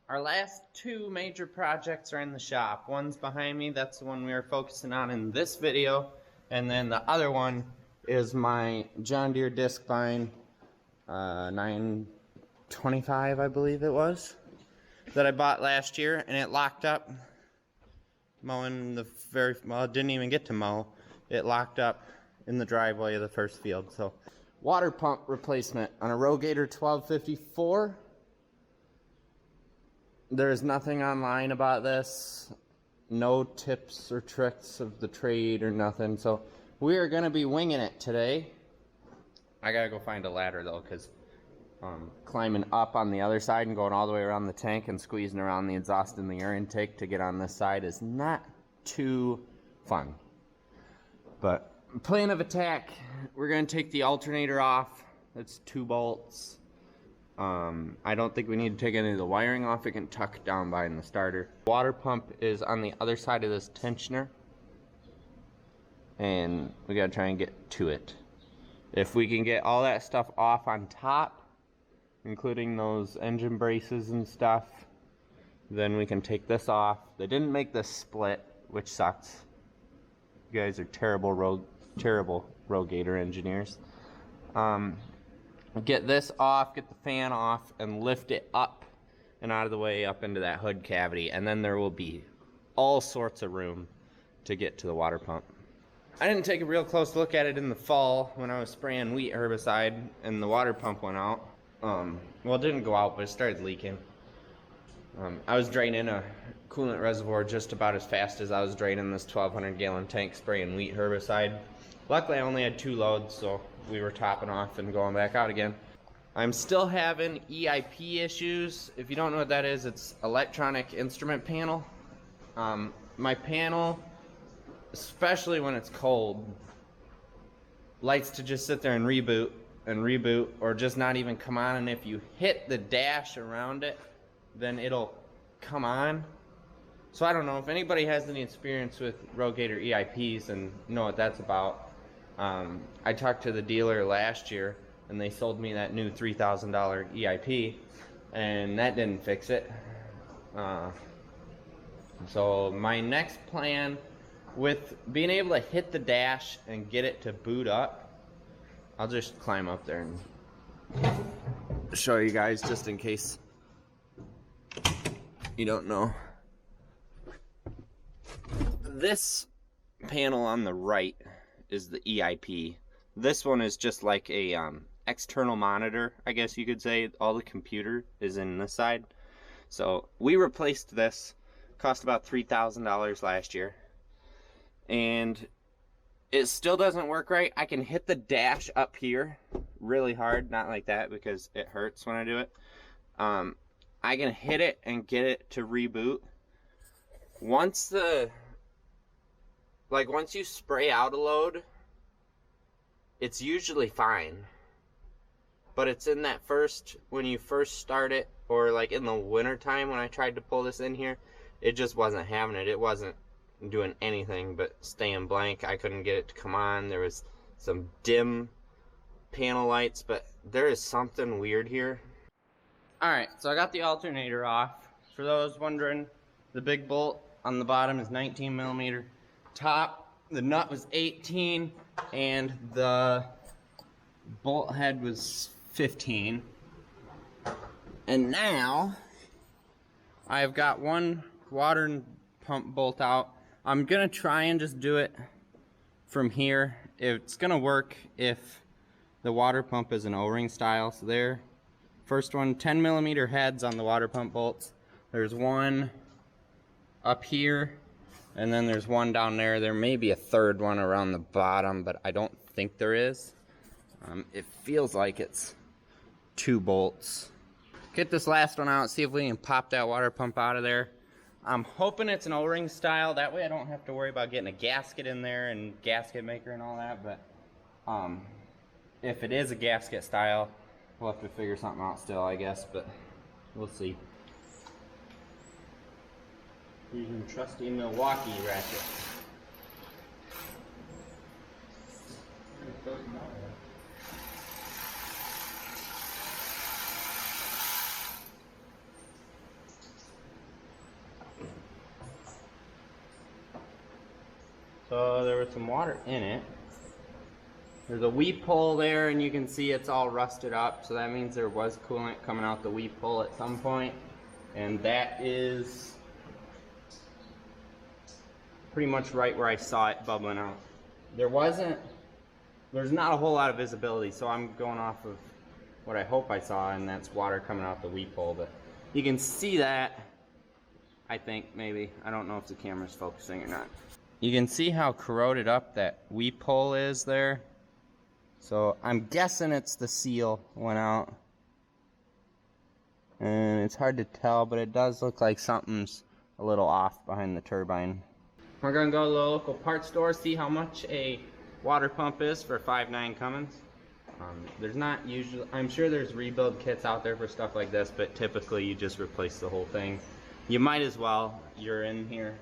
Our last two major projects are in the shop. One's behind me, that's the one we are focusing on in this video. And then the other one is my John Deere disc vine 925, I believe it was, that I bought last year, and it locked up mowing the well, it didn't even get to mow. It locked up in the driveway of the first field. So water pump replacement on a Rogator 1254. There's nothing online about this, no tips or tricks of the trade or nothing, so we are going to be winging it today. I gotta go find a ladder though, because climbing up on the other side and going all the way around the tank and squeezing around the exhaust and the air intake to get on this side is not too fun. But plan of attack, we're going to take the alternator off. That's 2 bolts. I don't think we need to take any of the wiring off. It can tuck down behind the starter. Water pump is on the other side of this tensioner, and we gotta try and get to it. If we can get all that stuff off on top, including those engine braces and stuff, then we can take this off. They didn't make this split, which sucks. You guys are terrible Rogator engineers. Get this off, get the fan off, and lift it up and out of the way up into that hood cavity, and then there will be all sorts of room to get to the water pump. I didn't take a real close look at it in the fall when I was spraying wheat herbicide and the water pump went out. Well, it didn't go out, but it started leaking. I was draining a coolant reservoir just about as fast as I was draining this 1,200 gallon tank spraying wheat herbicide. Luckily, I only had 2 loads, so we were topping off and going back out again. I'm still having EIP issues. If you don't know what that is, it's electronic instrument panel. My panel, especially when it's cold, likes to just sit there and reboot, or just not even come on. And if you hit the dash around it, then it'll come on. So I don't know if anybody has any experience with Rogator EIPs and know what that's about. I talked to the dealer last year and they sold me that new $3,000 EIP, and that didn't fix it. So my next plan, with being able to hit the dash and get it to boot up, I'll just climb up there and show you guys just in case you don't know. This panel on the right is the EIP. This one is just like a external monitor, I guess you could say. All the computer is in this side. So we replaced this. Cost about $3,000 last year. And it still doesn't work right. I can hit the dash up here really hard, not like that because it hurts when I do it. I can hit it and get it to reboot. Once you spray out a load, it's usually fine. But it's in that when you first start it, or like in the winter time when I tried to pull this in here, it just wasn't having it. It wasn't doing anything but staying blank. I couldn't get it to come on. There was some dim panel lights, but there is something weird here. Alright, so I got the alternator off. For those wondering, the big bolt on the bottom is 19 millimeter. Top, the nut was 18, and the bolt head was 15. And now I've got one water pump bolt out. I'm gonna try and just do it from here. It's gonna work if the water pump is an O-ring style. So there, first one, 10 millimeter heads on the water pump bolts. There's one up here, and then there's one down there. There may be a third one around the bottom, but I don't think there is. It feels like it's 2 bolts. Get this last one out, see if we can pop that water pump out of there. I'm hoping it's an O-ring style. That way I don't have to worry about getting a gasket in there and gasket maker and all that. But if it is a gasket style, we'll have to figure something out still, I guess. But we'll see. Using trusty Milwaukee ratchet. So there was some water in it. There's a weep hole there, and you can see it's all rusted up, so that means there was coolant coming out the weep hole at some point. And that is pretty much right where I saw it bubbling out. There's not a whole lot of visibility, so I'm going off of what I hope I saw, and that's water coming out the weep hole. But you can see that, I think, maybe. I don't know if the camera's focusing or not. You can see how corroded up that weep hole is there. So I'm guessing it's the seal went out. And it's hard to tell, but it does look like something's a little off behind the turbine. We're gonna go to the local parts store, see how much a water pump is for 5.9 Cummins. There's not usually, I'm sure there's rebuild kits out there for stuff like this, but typically you just replace the whole thing. You might as well, you're in here.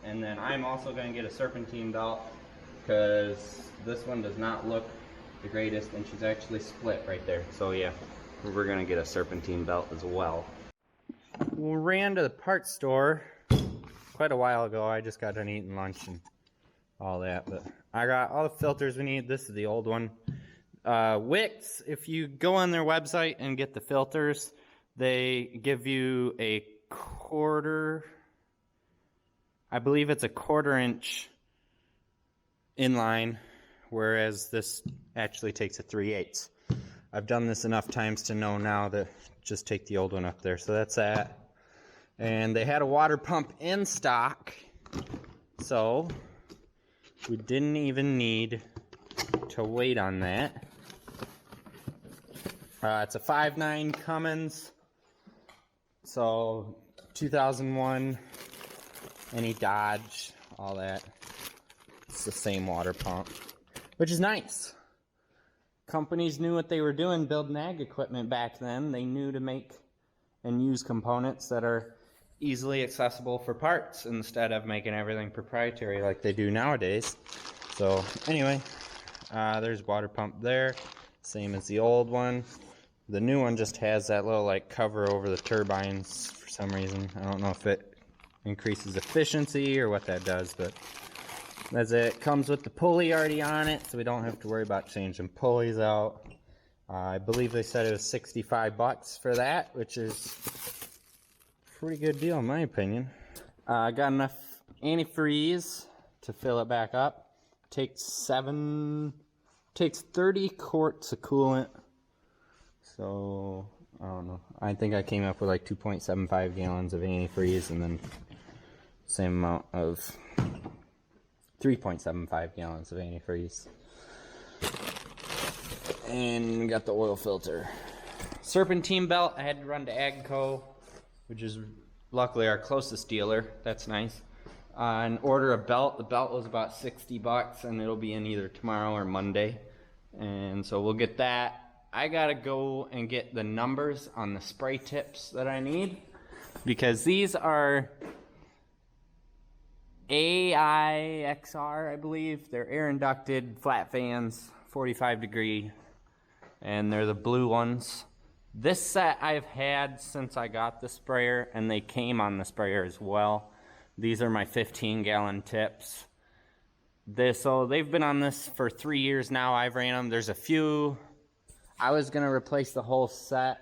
And then I'm also gonna get a serpentine belt because this one does not look the greatest, and she's actually split right there. So yeah, we're gonna get a serpentine belt as well. We ran to the parts store quite a while ago. I just got done eating lunch and all that, but I got all the filters we need. This is the old one. Wix, if you go on their website and get the filters, they give you a quarter, I believe it's a 1/4 inch inline, whereas this actually takes a 3/8. I've done this enough times to know now to just take the old one up there. So that's that. And they had a water pump in stock, so we didn't even need to wait on that. It's a 5.9 Cummins, so 2001, any Dodge, all that. It's the same water pump, which is nice. Companies knew what they were doing building ag equipment back then. They knew to make and use components that are easily accessible for parts instead of making everything proprietary like they do nowadays. So anyway, there's water pump there, same as the old one. The new one just has that little like cover over the turbines for some reason. I don't know if it increases efficiency or what that does, but that's it. Comes with the pulley already on it, so we don't have to worry about changing pulleys out. I believe they said it was 65 bucks for that, which is a pretty good deal in my opinion. I got enough antifreeze to fill it back up. Takes 30 quarts of coolant. So, I don't know. I think I came up with like 2.75 gallons of antifreeze, and then same amount of 3.75 gallons of antifreeze. And we got the oil filter. Serpentine belt, I had to run to Agco, which is luckily our closest dealer. That's nice. And order a belt. The belt was about 60 bucks, and it'll be in either tomorrow or Monday. And so we'll get that. I gotta go and get the numbers on the spray tips that I need, because these are AIXR, I believe. They're air inducted flat fans, 45 degree, and they're the blue ones. This set I've had since I got the sprayer, and they came on the sprayer as well. These are my 15-gallon tips. So they've been on this for 3 years now. I've ran them. There's a few. I was gonna replace the whole set.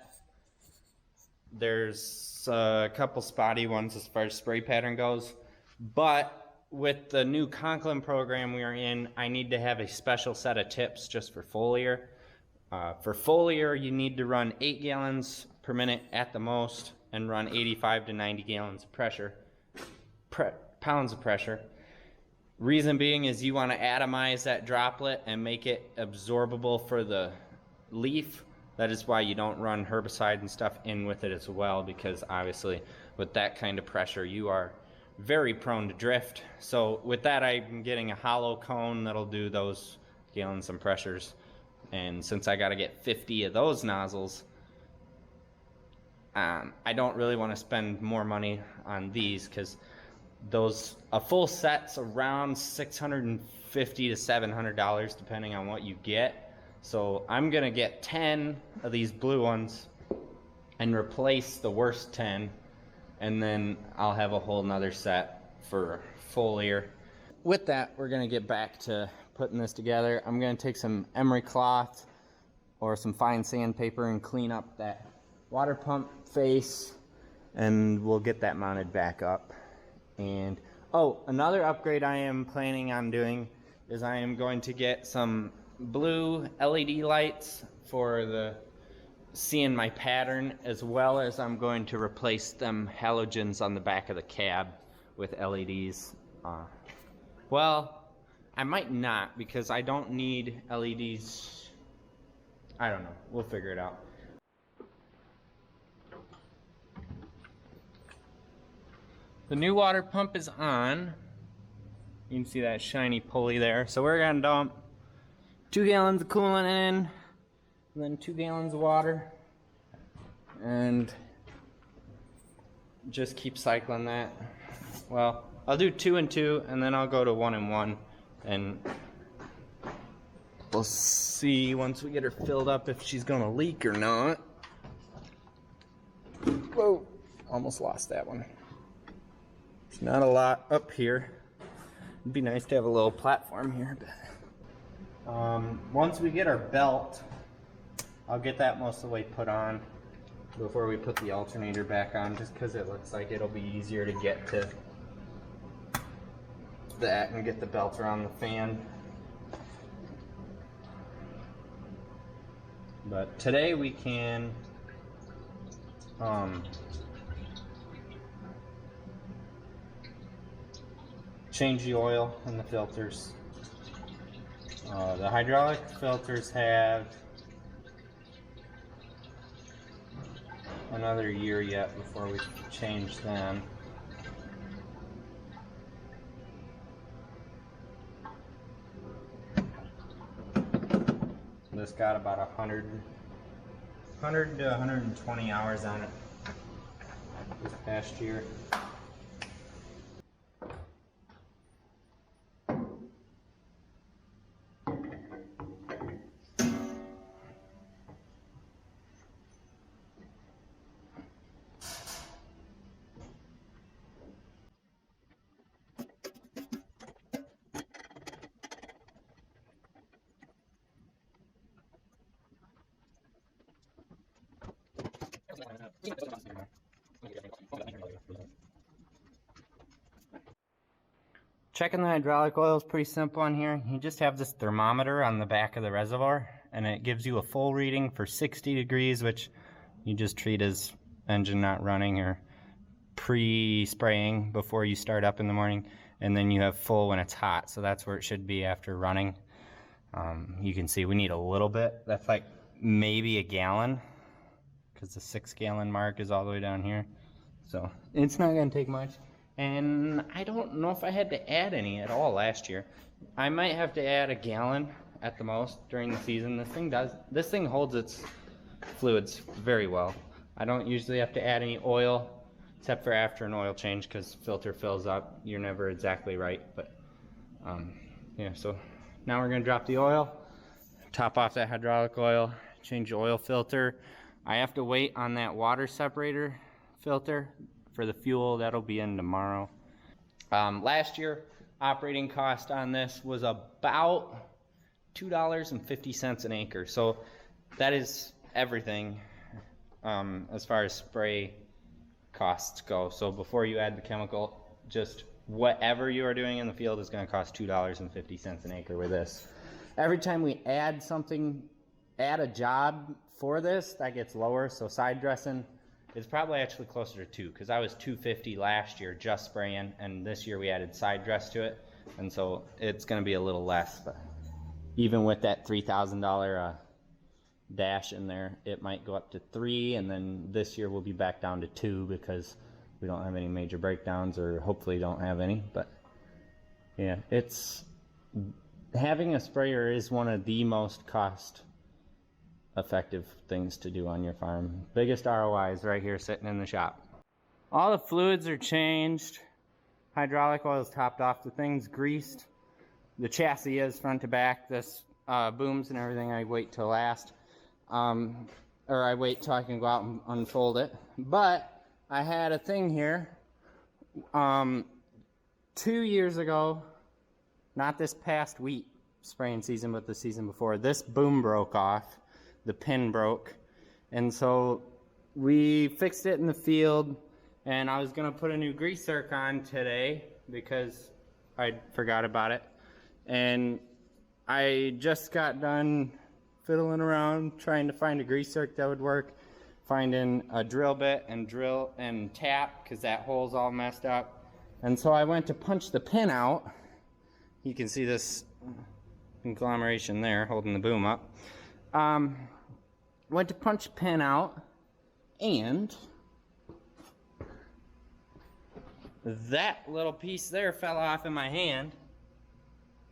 There's a couple spotty ones as far as spray pattern goes, but with the new Conklin program we are in, I need to have a special set of tips just for foliar. For foliar, you need to run 8 gallons per minute at the most and run 85 to 90 gallons of pressure, pounds of pressure. Reason being is you want to atomize that droplet and make it absorbable for the leaf. That is why you don't run herbicide and stuff in with it as well, because obviously with that kind of pressure you are very prone to drift. So with that, I'm getting a hollow cone that'll do those gallons and pressures, and since I got to get 50 of those nozzles, I don't really want to spend more money on these, because a full set's around $650 to $700 depending on what you get. So I'm gonna get 10 of these blue ones and replace the worst 10, and then I'll have a whole nother set for foliar. with that, we're gonna get back to putting this together. I'm gonna take some emery cloth or some fine sandpaper and clean up that water pump face, and we'll get that mounted back up. And oh, another upgrade I am planning on doing is I am going to get some blue LED lights for the seeing my pattern, as well as I'm going to replace them halogens on the back of the cab with LEDs. Well, I might not, because I don't need LEDs. I don't know. We'll figure it out. The new water pump is on. You can see that shiny pulley there. So we're gonna dump 2 gallons of coolant in, and then 2 gallons of water, and just keep cycling that. Well, I'll do 2 and 2, and then I'll go to 1 and 1, and we'll see once we get her filled up if she's gonna leak or not. Whoa, almost lost that one. There's not a lot up here. It'd be nice to have a little platform here. Once we get our belt, I'll get that most of the way put on before we put the alternator back on, just because it looks like it'll be easier to get to that and get the belt around the fan. But today we can change the oil in the filters. The hydraulic filters have another year yet before we change them. This got about 100 to 120 hours on it this past year. Checking the hydraulic oil is pretty simple on here. You just have this thermometer on the back of the reservoir, and it gives you a full reading for 60 degrees, which you just treat as engine not running or pre-spraying before you start up in the morning, and then you have full when it's hot, so that's where it should be after running. You can see we need a little bit. That's like maybe a gallon, because the 6 gallon mark is all the way down here. So it's not going to take much. And I don't know if I had to add any at all last year. I might have to add a gallon at the most during the season. This thing holds its fluids very well. I don't usually have to add any oil except for after an oil change, because filter fills up. You're never exactly right, but yeah. So now we're gonna drop the oil, top off that hydraulic oil, change the oil filter. I have to wait on that water separator filter for the fuel. That'll be in tomorrow. Last year, operating cost on this was about $2.50 an acre. So that is everything as far as spray costs go. So before you add the chemical, just whatever you are doing in the field is going to cost $2.50 an acre with this. Every time we add something, add a job for this, that gets lower. So side dressing is probably actually closer to $2, because I was $2.50 last year just spraying, and this year we added side dress to it, and so it's going to be a little less. But even with that $3,000 dash in there, it might go up to $3, and then this year we'll be back down to $2 because we don't have any major breakdowns, or hopefully don't have any. But yeah, it's having a sprayer is one of the most cost effective things to do on your farm. Biggest ROI is right here sitting in the shop. All the fluids are changed. Hydraulic oil is topped off. The thing's greased. The chassis is front to back. This booms and everything I wait till last. Or I wait till I can go out and unfold it. But I had a thing here 2 years ago. not this past wheat spraying season, but the season before, this boom broke off. The pin broke. And so we fixed it in the field, and I was gonna put a new grease zerk on today because I forgot about it. And I just got done fiddling around trying to find a grease zerk that would work, finding a drill bit and drill and tap because that hole's all messed up. And so I went to punch the pin out. You can see this conglomeration there holding the boom up. Went to punch the pin out, and that little piece there fell off in my hand.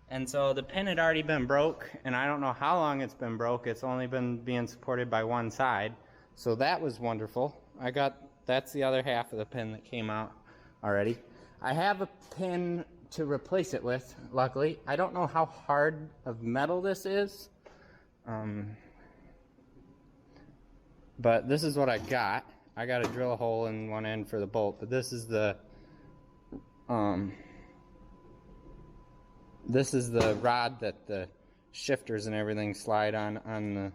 And so the pin had already been broke, and I don't know how long it's been broke. It's only been being supported by one side. So that was wonderful. That's the other half of the pin that came out already. I have a pin to replace it with, luckily. I don't know how hard of metal this is. But this is what I got. I got to drill a hole in one end for the bolt, but this is the rod that the shifters and everything slide on the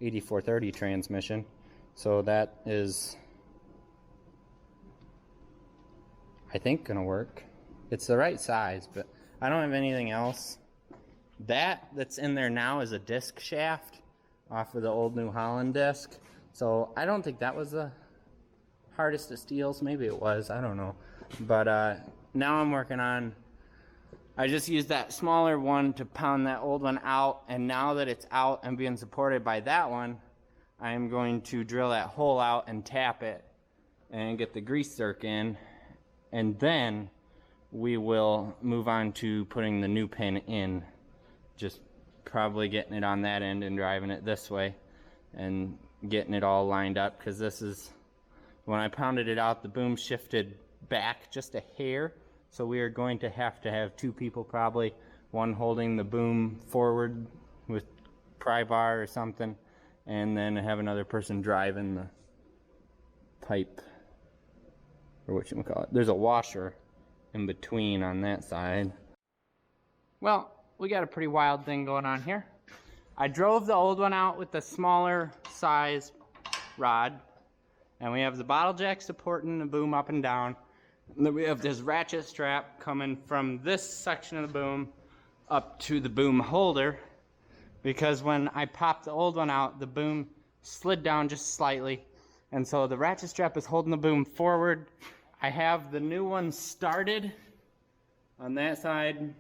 8430 transmission. So that is, I think, gonna work. It's the right size, but I don't have anything else. That's in there now is a disc shaft off of the old New Holland disc. So I don't think that was the hardest of steels. Maybe it was, I don't know. But now I'm working on, I just used that smaller one to pound that old one out, and now that it's out and being supported by that one, I am going to drill that hole out and tap it and get the grease zerk in, and then we will move on to putting the new pin in. Just probably getting it on that end and driving it this way and getting it all lined up, because this is, when I pounded it out, the boom shifted back just a hair, so we are going to have two people, probably one holding the boom forward with pry bar or something, and then have another person driving the pipe, or whatchamacallit. There's a washer in between on that side. Well, we got a pretty wild thing going on here. I drove the old one out with the smaller size rod, and we have the bottle jack supporting the boom up and down. And then we have this ratchet strap coming from this section of the boom up to the boom holder, because when I popped the old one out, the boom slid down just slightly, and so the ratchet strap is holding the boom forward. I have the new one started on that side.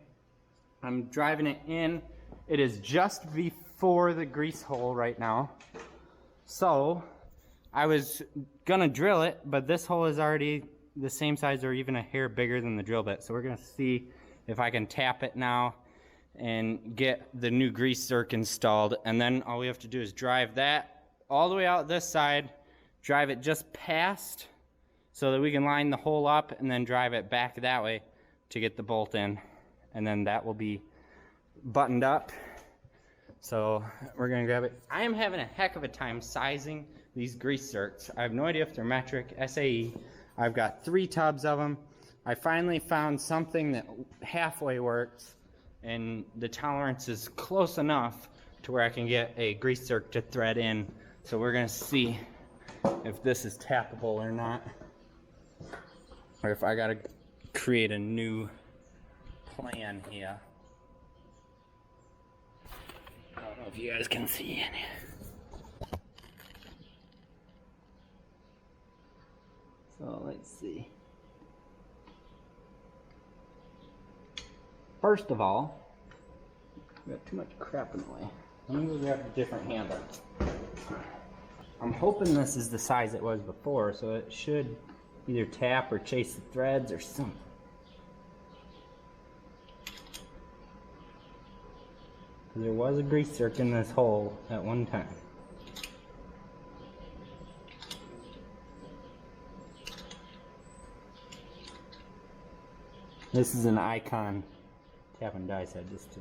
I'm driving it in. It is just before the grease hole right now. So I was gonna drill it, but this hole is already the same size or even a hair bigger than the drill bit. So we're gonna see if I can tap it now and get the new grease zerk installed. And then all we have to do is drive that all the way out this side, drive it just past so that we can line the hole up, and then drive it back that way to get the bolt in. And then that will be buttoned up. So we're gonna grab it. I am having a heck of a time sizing these grease zerks. I have no idea if they're metric, SAE. I've got 3 tubs of them. I finally found something that halfway works, and the tolerance is close enough to where I can get a grease zerk to thread in. So we're gonna see if this is tappable or not, or if I gotta create a new plan here. I don't know if you guys can see any. So let's see. First of all, we got too much crap in the way. Let me go grab a different handle. I'm hoping this is the size it was before, so it should either tap or chase the threads or something. There was a grease zerk in this hole at one time. This is an Icon tap and die set, just to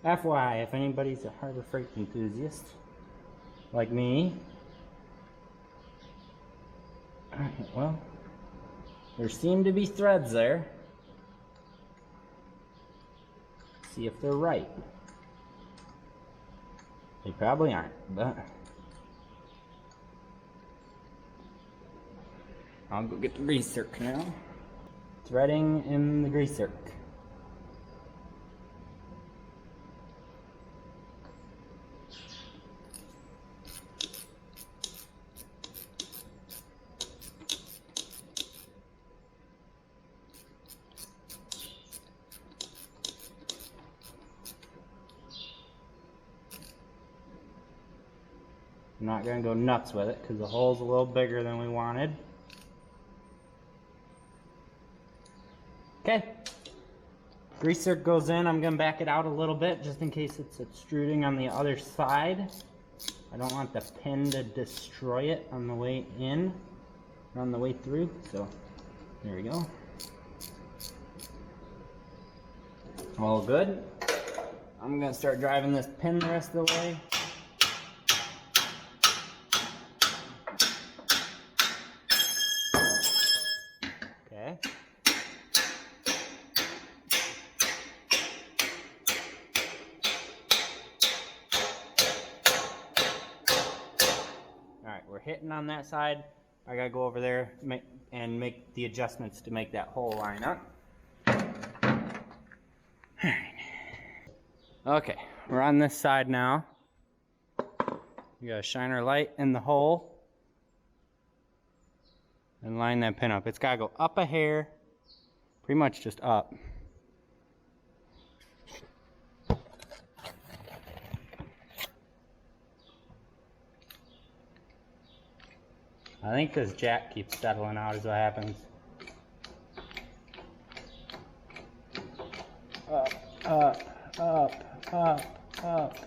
FYI, if anybody's a Harbor Freight enthusiast like me. Alright, well, there seem to be threads there. See if they're right. They probably aren't, but I'll go get the grease zerk now. Threading in the grease zerk. I'm not going to go nuts with it because the hole's a little bigger than we wanted. Okay. Grease zerk goes in. I'm going to back it out a little bit just in case it's extruding on the other side. I don't want the pin to destroy it on the way in or on the way through. So there we go. All good. I'm going to start driving this pin the rest of the way. Okay. Alright, we're hitting on that side. I gotta go over there and make the adjustments to make that hole line up. Alright. Okay, we're on this side now. We gotta shine our light in the hole and line that pin up. It's gotta go up a hair, pretty much just up. I think this jack keeps settling out is what happens. Up, up, up, up, up,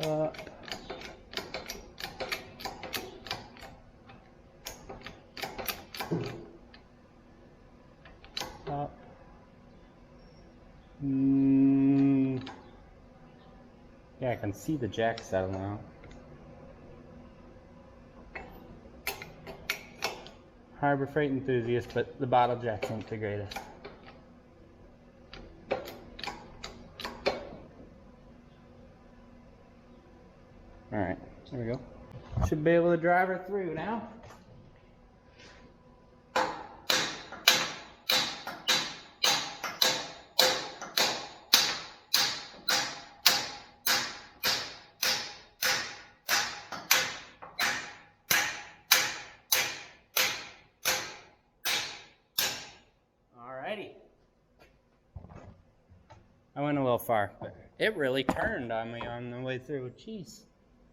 up. Up. Yeah, I can see the jack settling out. Harbor Freight enthusiast, but the bottle jacks ain't the greatest. Alright, there we go. Should be able to drive her through now. I went a little far, but it really turned on me on the way through. Jeez.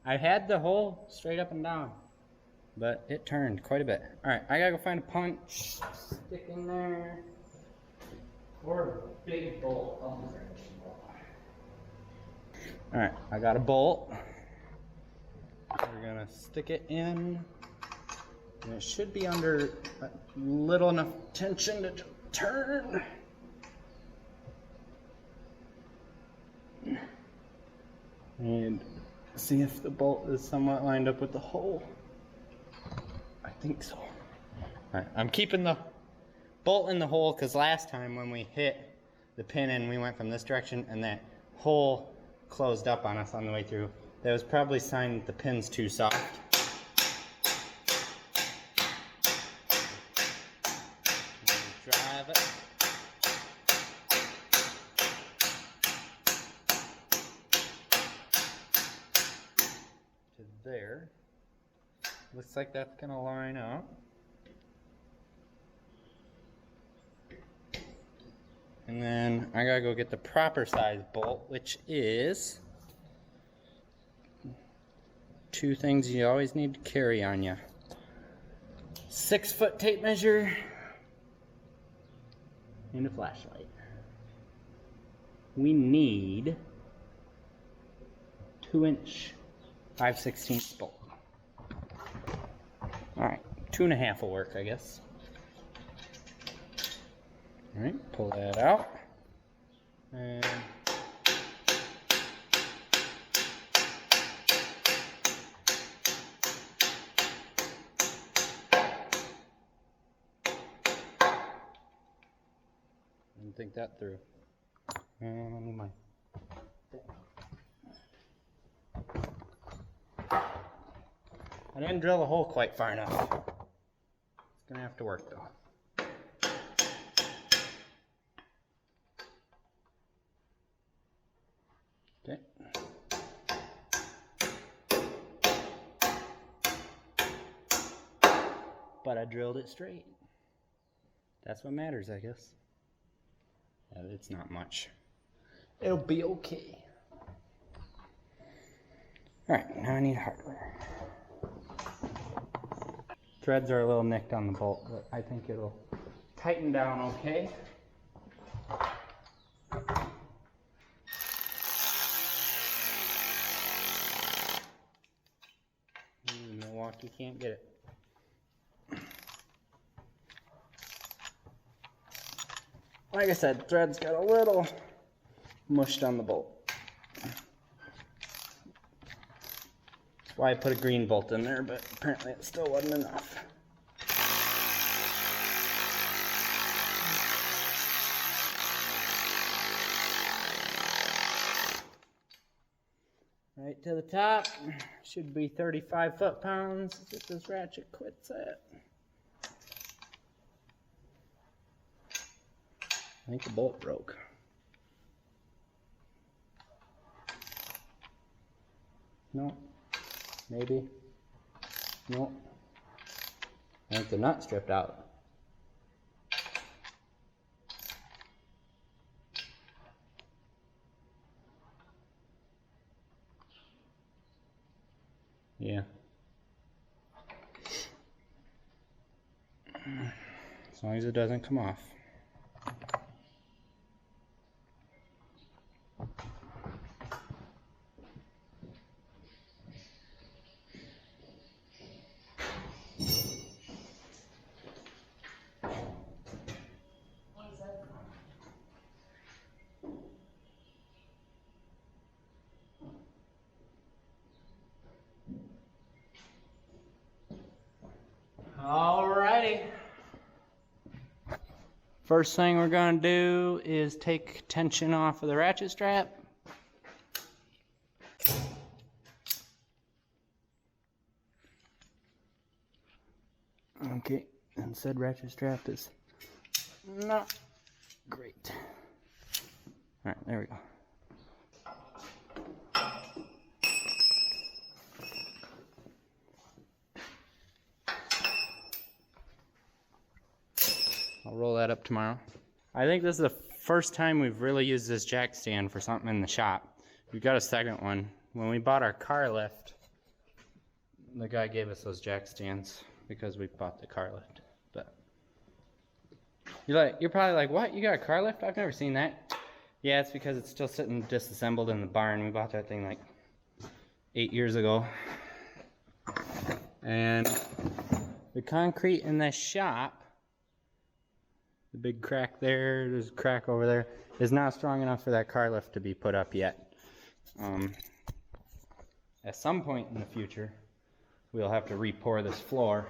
I had the hole straight up and down, but it turned quite a bit. Alright, I gotta go find a punch, stick in there, or a big bolt. Alright, I got a bolt. We're gonna stick it in, and it should be under little enough tension to turn. And see if the bolt is somewhat lined up with the hole. I think so. Alright, I'm keeping the bolt in the hole because last time when we hit the pin in, we went from this direction and that hole closed up on us on the way through. That was probably a sign that the pin's too soft. Drive it. There. Looks like that's gonna line up. And then I gotta go get the proper size bolt, which is two things you always need to carry on you. 6-foot tape measure and a flashlight. We need 2-inch 5/16 bolt. Alright, 2.5 will work, I guess. Alright, pull that out. And think that through. And I need my thing. I didn't drill the hole quite far enough. It's gonna have to work though. Okay. But I drilled it straight. That's what matters, I guess. It's not much. It'll be okay. Alright, now I need hardware. Threads are a little nicked on the bolt, but I think it'll tighten down okay. Milwaukee can't get it. Like I said, threads got a little mushed on the bolt. That's why I put a green bolt in there, but apparently it still wasn't enough. Right to the top, should be 35 foot-pounds. That's what this ratchet quits at. I think the bolt broke. No. Maybe. No. I think the nut stripped out. Yeah. As long as it doesn't come off. Alrighty. First thing we're gonna do is take tension off of the ratchet strap. Okay, and said ratchet strap is not great. Alright, there we go. I'll roll that up tomorrow. I think this is the first time we've really used this jack stand for something in the shop. We've got a second one. When we bought our car lift, the guy gave us those jack stands because we bought the car lift. But you're probably like, what? You got a car lift? I've never seen that. Yeah, it's because it's still sitting disassembled in the barn. We bought that thing like 8 years ago. And the concrete in the shop, the big crack there, there's a crack over there, is not strong enough for that car lift to be put up yet. At some point in the future, we'll have to re-pour this floor.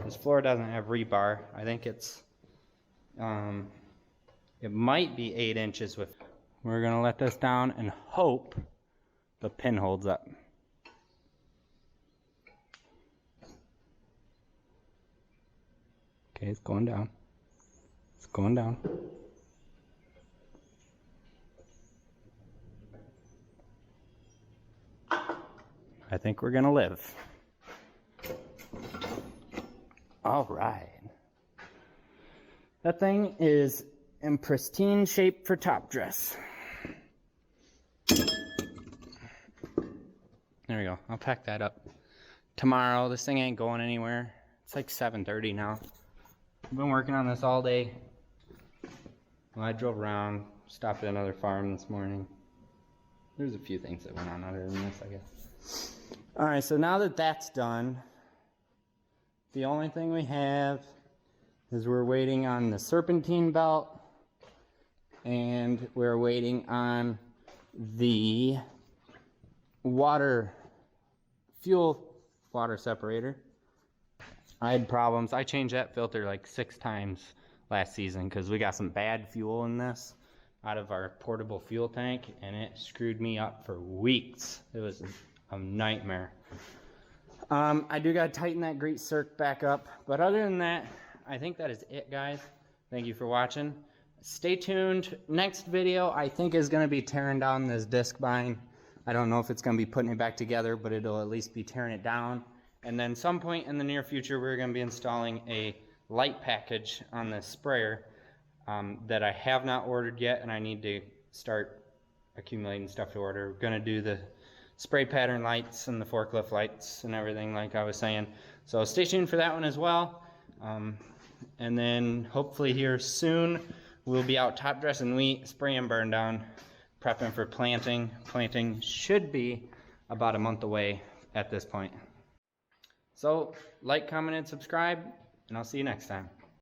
This floor doesn't have rebar. I think it's, it might be 8 inches with. We're gonna let this down and hope the pin holds up. Okay, it's going down. It's going down. I think we're gonna live. All right. That thing is in pristine shape for top dress. There we go. I'll pack that up tomorrow. This thing ain't going anywhere. It's like 7:30 now. I've been working on this all day. Well, I drove around, stopped at another farm this morning. There's a few things that went on other than this, I guess. Alright, so now that that's done, the only thing we have is we're waiting on the serpentine belt, and we're waiting on the fuel water separator. I had problems. I changed that filter like 6 times last season because we got some bad fuel in this, out of our portable fuel tank, and it screwed me up for weeks. It was a nightmare. I do gotta tighten that grease circ back up, but other than that, I think that is it, guys. Thank you for watching. Stay tuned. Next video, I think, is gonna be tearing down this disc bind. I don't know if it's gonna be putting it back together, but it'll at least be tearing it down. And then some point in the near future, we're gonna be installing a light package on this sprayer that I have not ordered yet, and I need to start accumulating stuff to order. We're gonna do the spray pattern lights and the forklift lights and everything like I was saying. So stay tuned for that one as well. And then hopefully here soon, we'll be out top dressing wheat, spraying burn down, prepping for planting. Planting should be about a month away at this point. So like, comment, and subscribe, and I'll see you next time.